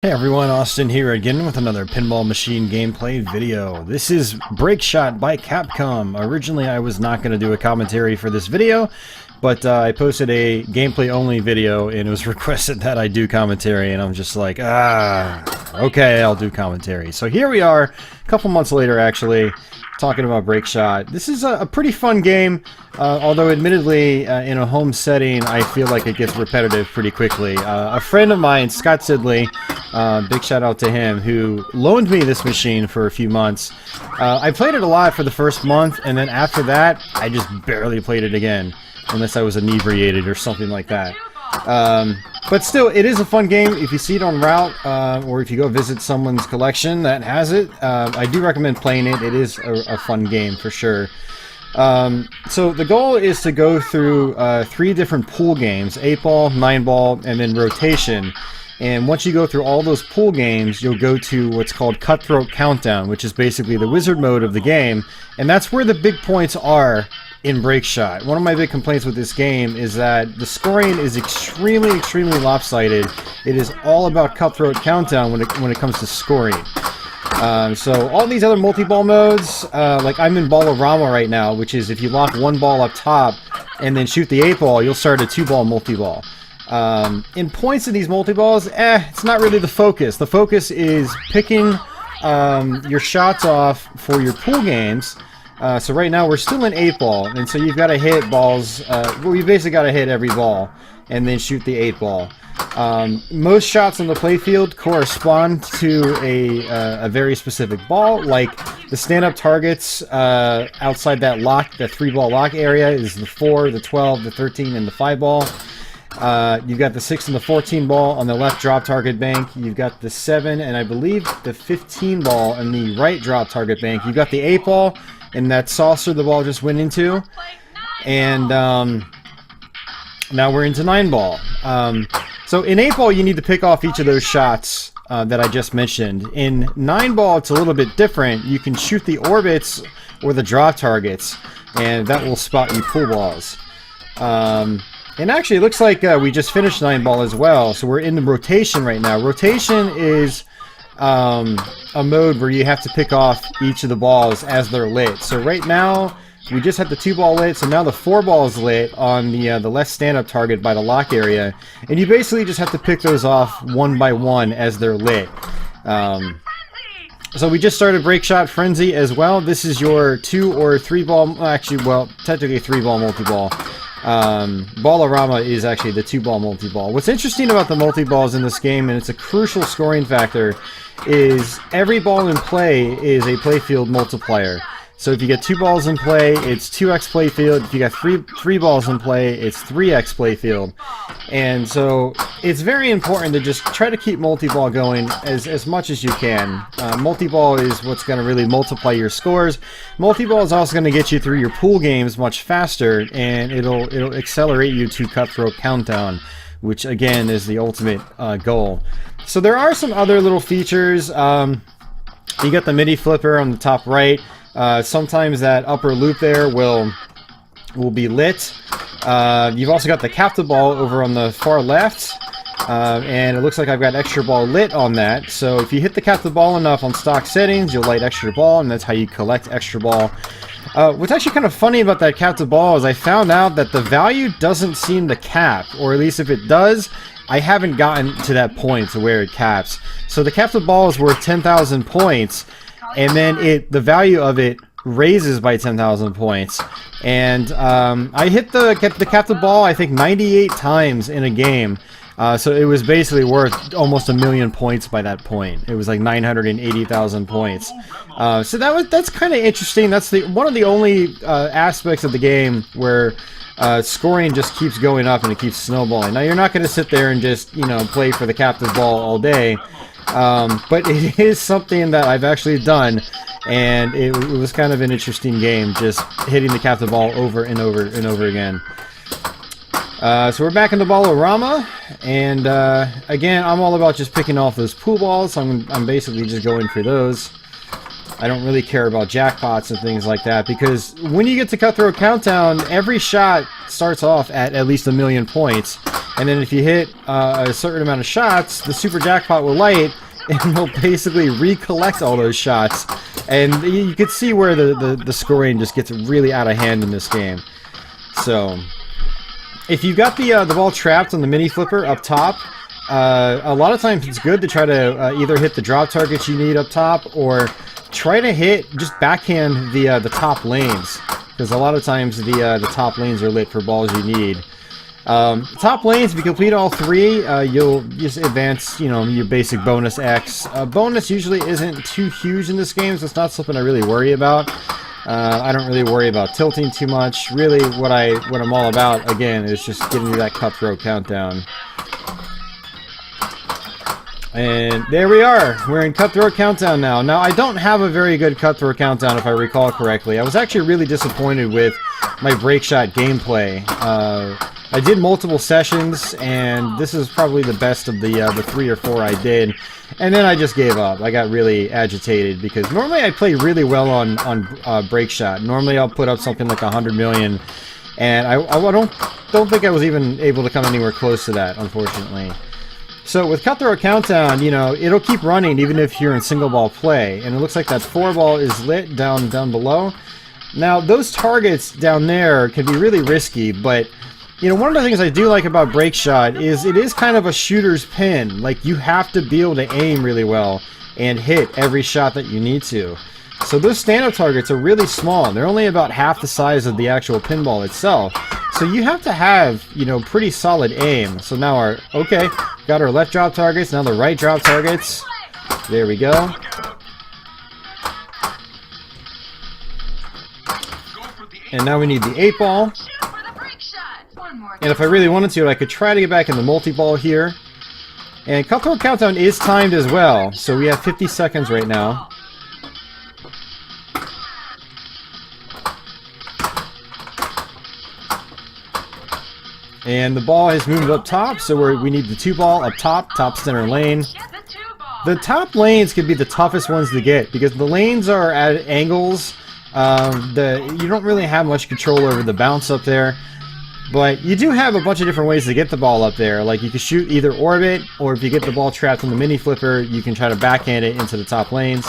Hey everyone, Austin here again with another pinball machine gameplay video. This is Breakshot by Capcom. Originally I was not going to do a commentary for this video, but I posted a gameplay only video and it was requested that I do commentary, and I'm just like, okay, I'll do commentary. So here we are, a couple months later actually, talking about Breakshot. This is a pretty fun game, although admittedly in a home setting I feel like it gets repetitive pretty quickly. A friend of mine, Scott Sidley, big shout out to him, who loaned me this machine for a few months. I played it a lot for the first month, and then after that I just barely played it again, unless I was inebriated or something like that. But still, it is a fun game. If you see it on route, or if you go visit someone's collection that has it, I do recommend playing it. It is a fun game for sure. So the goal is to go through 3 different pool games: 8-ball, 9-ball, and then rotation. And once you go through all those pool games, you'll go to what's called Cutthroat Countdown, which is basically the wizard mode of the game, and that's where the big points are in Breakshot. One of my big complaints with this game is that the scoring is extremely lopsided. It is all about Cutthroat Countdown when it comes to scoring. So all these other multi-ball modes, like I'm in Ball-O-Rama right now, which is if you lock one ball up top and then shoot the 8-ball, you'll start a 2-ball multi-ball. In points in these multi-balls, it's not really the focus. The focus is picking your shots off for your pool games. So right now we're still in 8-ball, and so you've got to hit balls, well, you basically got to hit every ball and then shoot the 8-ball. Most shots on the playfield correspond to a very specific ball. Like the stand-up targets outside that lock, the 3-ball lock area, is the 4, the 12, the 13, and the 5-ball. You've got the 6 and the 14 ball on the left drop target bank. You've got the 7 and I believe the 15 ball on the right drop target bank. You've got the 8 ball and that saucer the ball just went into. And now we're into 9 ball. So in 8 ball you need to pick off each of those shots that I just mentioned. In 9 ball it's a little bit different. You can shoot the orbits or the drop targets, and that will spot you pool balls. And actually, it looks like we just finished 9-ball as well, so we're in the rotation right now. Rotation is a mode where you have to pick off each of the balls as they're lit. So right now, we just had the 2-ball lit, so now the 4-ball is lit on the left stand-up target by the lock area. And you basically just have to pick those off one by one as they're lit. So we just started Breakshot Frenzy as well. This is your 2 or 3-ball, actually, well, technically 3-ball multi-ball. Ball-O-Rama is actually the 2-ball multi-ball. What's interesting about the multi-balls in this game, and it's a crucial scoring factor, is every ball in play is a playfield multiplier. So if you get 2 balls in play, it's 2x playfield. If you got three balls in play, it's 3x playfield. And so it's very important to just try to keep multi-ball going as much as you can. Multi-ball is what's going to really multiply your scores. Multi-ball is also going to get you through your pool games much faster, and it'll accelerate you to Cutthroat Countdown, which again is the ultimate goal. So there are some other little features. You got the MIDI flipper on the top right. Sometimes that upper loop there will be lit. You've also got the captive ball over on the far left, and it looks like I've got extra ball lit on that. So if you hit the captive ball enough on stock settings, you'll light extra ball, and that's how you collect extra ball. What's actually kind of funny about that captive ball is I found out that the value doesn't seem to cap, or at least if it does, I haven't gotten to that point to where it caps. So the captive ball is worth 10,000 points, and then the value of it raises by 10,000 points. And I hit the captive ball I think 98 times in a game. So it was basically worth almost 1,000,000 points by that point. It was like 980,000 points. So that's kind of interesting. That's one of the only aspects of the game where scoring just keeps going up and it keeps snowballing. Now you're not going to sit there and just play for the captive ball all day. But it is something that I've actually done, and it was kind of an interesting game, just hitting the captive ball over and over and over again. So we're back in the Ball-O-Rama, and again, I'm all about just picking off those pool balls. I'm basically just going for those. I don't really care about jackpots and things like that, because when you get to Cutthroat Countdown, every shot starts off at least 1,000,000 points, And then if you hit a certain amount of shots, the Super Jackpot will light, and will basically recollect all those shots. And you can see where the scoring just gets really out of hand in this game. So, if you've got the ball trapped on the mini flipper up top, a lot of times it's good to try to either hit the drop targets you need up top, or try to hit, just backhand the top lanes. Because a lot of times the top lanes are lit for balls you need. Top lanes, if you complete all three, you'll just advance, you know, your basic bonus X. Bonus usually isn't too huge in this game, so it's not something I really worry about. I don't really worry about tilting too much. Really, what I'm all about, again, is just getting you that Cutthroat Countdown. And there we are. We're in Cutthroat Countdown now. Now, I don't have a very good Cutthroat Countdown, if I recall correctly. I was actually really disappointed with my Breakshot gameplay. I did multiple sessions, and this is probably the best of the 3 or 4 I did. And then I just gave up. I got really agitated, because normally I play really well on Breakshot. Normally I'll put up something like 100 million, and I don't think I was even able to come anywhere close to that, unfortunately. So with Cutthroat Countdown, you know, it'll keep running even if you're in single ball play. And it looks like that 4 ball is lit down below. Now, those targets down there can be really risky, but you know, one of the things I do like about Breakshot is it is kind of a shooter's pin. Like, you have to be able to aim really well and hit every shot that you need to. So those stand-up targets are really small. They're only about half the size of the actual pinball itself. So you have to have, you know, pretty solid aim. So now okay, got our left drop targets, now the right drop targets. There we go. And now we need the 8 ball. And if I really wanted to, I could try to get back in the multi-ball here. And Cutthroat Countdown is timed as well, so we have 50 seconds right now. And the ball has moved up top, so we need the 2 ball up top center lane. The top lanes can be the toughest ones to get, because the lanes are at angles. You don't really have much control over the bounce up there. But you do have a bunch of different ways to get the ball up there. Like, you can shoot either orbit, or if you get the ball trapped on the mini flipper, you can try to backhand it into the top lanes.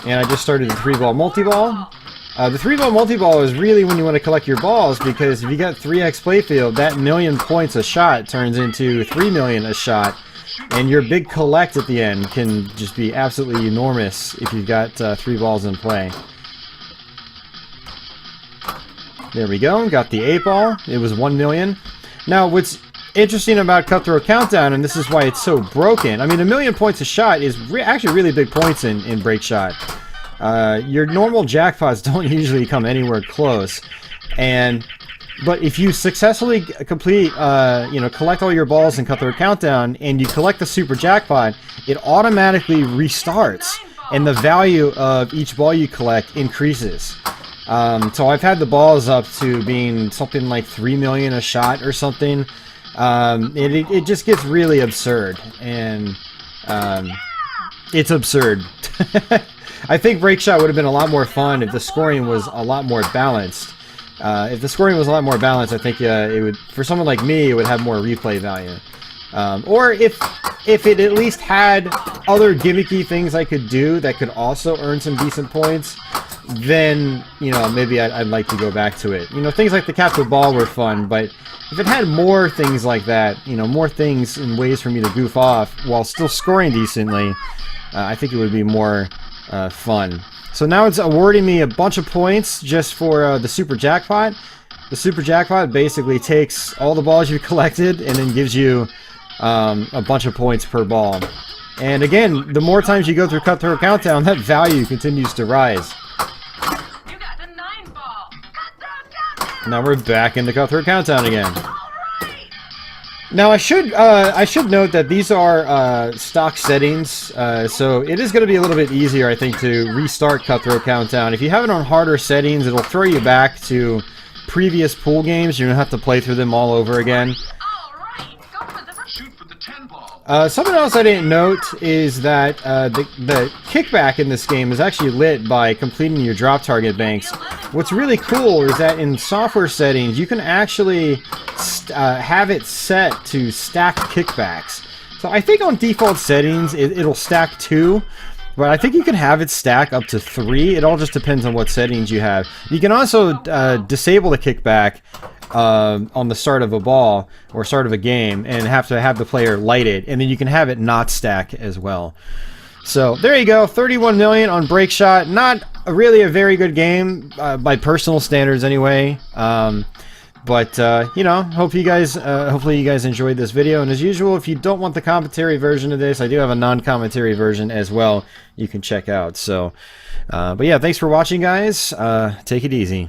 And I just started the 3-ball multi-ball. The 3-ball multi-ball is really when you want to collect your balls, because if you got 3x playfield, that 1,000,000 points a shot turns into 3 million a shot. And your big collect at the end can just be absolutely enormous if you've got 3 balls in play. There we go, got the 8 ball. It was 1 million. Now, what's interesting about Cutthroat Countdown, and this is why it's so broken, I mean, 1,000,000 points a shot is actually really big points in Breakshot. Your normal jackpots don't usually come anywhere close. But if you successfully complete, collect all your balls in Cutthroat Countdown, and you collect the Super Jackpot, it automatically restarts, and the value of each ball you collect increases. So I've had the balls up to being something like 3 million a shot or something. It just gets really absurd, and it's absurd. I think Breakshot would have been a lot more fun if the scoring was a lot more balanced. If the scoring was a lot more balanced, I think it would, for someone like me, it would have more replay value. Or if it at least had other gimmicky things I could do that could also earn some decent points, then, you know, maybe I'd like to go back to it. You know, things like the capture ball were fun, but if it had more things like that, you know, more things and ways for me to goof off while still scoring decently, I think it would be more fun. So now it's awarding me a bunch of points just for the Super Jackpot. The Super Jackpot basically takes all the balls you've collected and then gives you a bunch of points per ball. And again, the more times you go through Cutthroat Countdown, that value continues to rise. Now we're back in the Cutthroat Countdown again. Now I should note that these are stock settings, so it is going to be a little bit easier, I think, to restart Cutthroat Countdown. If you have it on harder settings, it'll throw you back to previous pool games. You're going to have to play through them all over again. Something else I didn't note is that the kickback in this game is actually lit by completing your drop target banks. What's really cool is that in software settings, you can actually have it set to stack kickbacks. So I think on default settings, it'll stack 2. But I think you can have it stack up to 3. It all just depends on what settings you have. You can also disable the kickback on the start of a ball or start of a game and have to have the player light it, and then you can have it not stack as well. So there you go, 31 million on Breakshot. Not really a very good game by personal standards anyway. But you know, hopefully you guys enjoyed this video. And as usual, if you don't want the commentary version of this, I do have a non-commentary version as well you can check out. So but yeah, thanks for watching, guys. Take it easy.